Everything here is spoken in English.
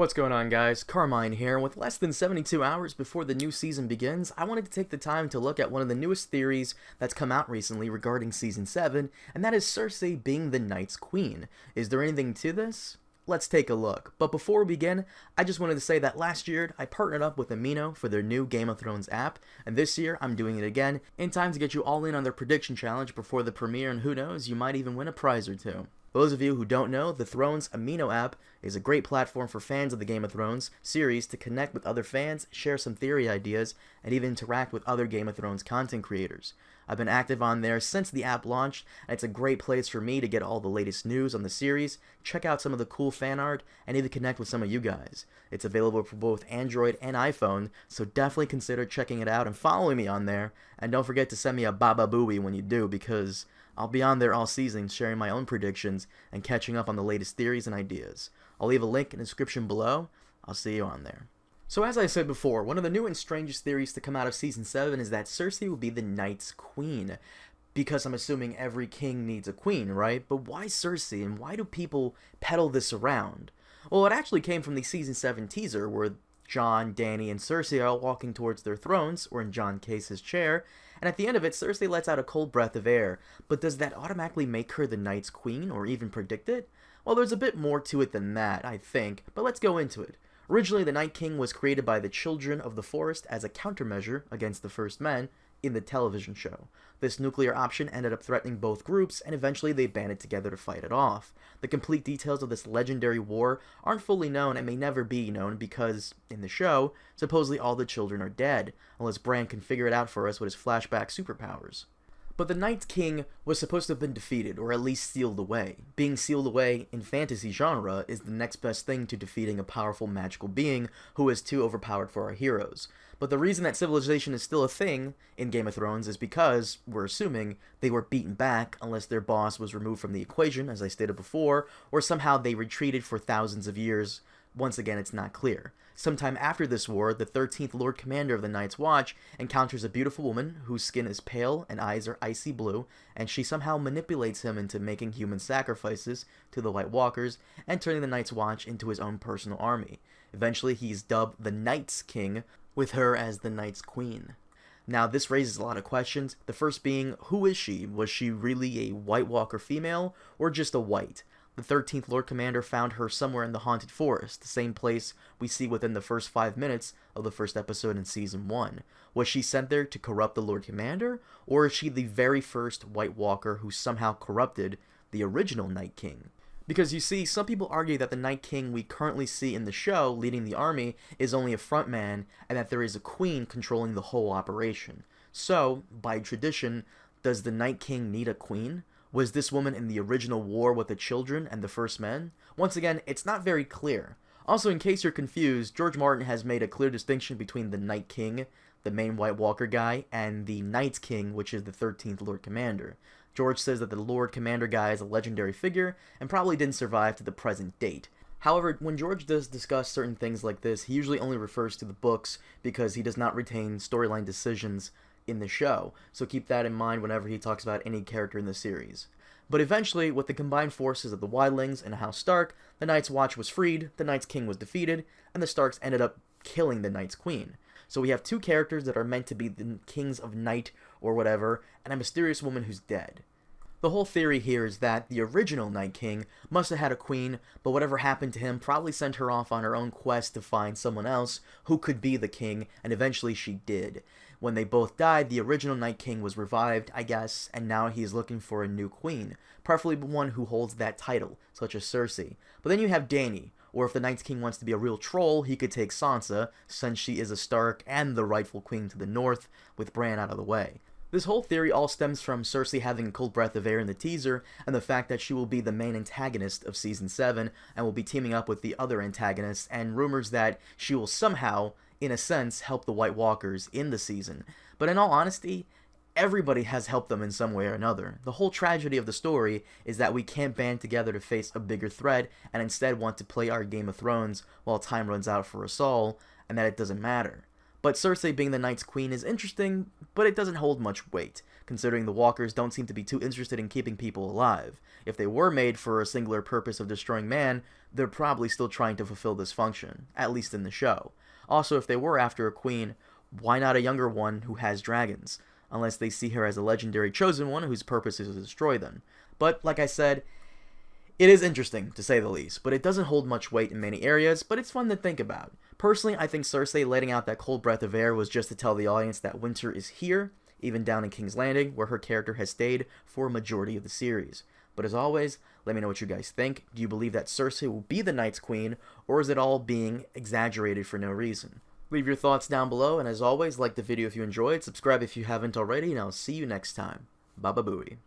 What's going on, guys? Carmine here. With less than 72 hours before the new season begins, I wanted to take the time to look at one of the newest theories that's come out recently regarding Season 7, and that is Cersei being the Night's Queen. Is there anything to this? Let's take a look. But before we begin, I just wanted to say that last year, I partnered up with Amino for their new Game of Thrones app, and this year, I'm doing it again, in time to get you all in on their prediction challenge before the premiere, and who knows, you might even win a prize or two. For those of you who don't know, the Thrones Amino app is a great platform for fans of the Game of Thrones series to connect with other fans, share some theory ideas, and even interact with other Game of Thrones content creators. I've been active on there since the app launched, and it's a great place for me to get all the latest news on the series, check out some of the cool fan art, and even connect with some of you guys. It's available for both Android and iPhone, so definitely consider checking it out and following me on there, and don't forget to send me a baba booey when you do, because I'll be on there all season sharing my own predictions and catching up on the latest theories and ideas. I'll leave a link in the description below. I'll see you on there. So as I said before, one of the new and strangest theories to come out of Season 7 is that Cersei will be the Night's Queen. Because I'm assuming every king needs a queen, right? But why Cersei, and why do people peddle this around? Well, it actually came from the Season 7 teaser where Jon, Dany, and Cersei are all walking towards their thrones, or in Jon Case's chair, and at the end of it, Cersei lets out a cold breath of air. But does that automatically make her the Night's Queen, or even predict it? Well, there's a bit more to it than that, I think, but let's go into it. Originally, the Night King was created by the Children of the Forest as a countermeasure against the First Men in the television show. This nuclear option ended up threatening both groups, and eventually they banded together to fight it off. The complete details of this legendary war aren't fully known and may never be known because, in the show, supposedly all the children are dead, unless Bran can figure it out for us with his flashback superpowers. But the Night King was supposed to have been defeated, or at least sealed away. Being sealed away in fantasy genre is the next best thing to defeating a powerful magical being who is too overpowered for our heroes. But the reason that civilization is still a thing in Game of Thrones is because, we're assuming, they were beaten back unless their boss was removed from the equation, as I stated before, or somehow they retreated for thousands of years. Once again, it's not clear. Sometime after this war, the 13th Lord Commander of the Night's Watch encounters a beautiful woman whose skin is pale and eyes are icy blue, and she somehow manipulates him into making human sacrifices to the White Walkers and turning the Night's Watch into his own personal army. Eventually, he's dubbed the Night's King, with her as the Night's Queen. Now, this raises a lot of questions, the first being, who is she? Was she really a White Walker female, or just a white? The 13th Lord Commander found her somewhere in the Haunted Forest, the same place we see within the first 5 minutes of the first episode in Season 1. Was she sent there to corrupt the Lord Commander, or is she the very first White Walker who somehow corrupted the original Night King? Because you see, some people argue that the Night King we currently see in the show leading the army is only a frontman, and that there is a queen controlling the whole operation. So, by tradition, does the Night King need a queen? Was this woman in the original war with the children and the First Men? Once again, it's not very clear. Also, in case you're confused, George Martin has made a clear distinction between the Night King, the main White Walker guy, and the Night King, which is the 13th Lord Commander. George says that the Lord Commander guy is a legendary figure and probably didn't survive to the present date. However, when George does discuss certain things like this, he usually only refers to the books because he does not retain storyline decisions in the show, so keep that in mind whenever he talks about any character in the series. But eventually, with the combined forces of the Wildlings and House Stark, the Night's Watch was freed, the Night's King was defeated, and the Starks ended up killing the Night's Queen. So we have two characters that are meant to be the kings of night or whatever, and a mysterious woman who's dead. The whole theory here is that the original Night King must have had a queen, but whatever happened to him probably sent her off on her own quest to find someone else who could be the king, and eventually she did. When they both died, the original Night King was revived, I guess, and now he's looking for a new queen, preferably one who holds that title, such as Cersei. But then you have Dany, or if the Night King wants to be a real troll, he could take Sansa, since she is a Stark and the rightful queen to the north, with Bran out of the way. This whole theory all stems from Cersei having a cold breath of air in the teaser, and the fact that she will be the main antagonist of Season 7, and will be teaming up with the other antagonists, and rumors that she will somehow, in a sense, help the White Walkers in the season. But in all honesty, everybody has helped them in some way or another. The whole tragedy of the story is that we can't band together to face a bigger threat, and instead want to play our Game of Thrones while time runs out for us all, and that it doesn't matter. But Cersei being the Night's Queen is interesting, but it doesn't hold much weight, considering the Walkers don't seem to be too interested in keeping people alive. If they were made for a singular purpose of destroying man, they're probably still trying to fulfill this function, at least in the show. Also, if they were after a queen, why not a younger one who has dragons? Unless they see her as a legendary chosen one whose purpose is to destroy them. But, like I said, it is interesting, to say the least, but it doesn't hold much weight in many areas, but it's fun to think about. Personally, I think Cersei letting out that cold breath of air was just to tell the audience that winter is here, even down in King's Landing, where her character has stayed for a majority of the series. But as always, let me know what you guys think. Do you believe that Cersei will be the Night's Queen, or is it all being exaggerated for no reason? Leave your thoughts down below, and as always, like the video if you enjoyed, subscribe if you haven't already, and I'll see you next time. Baba Booey.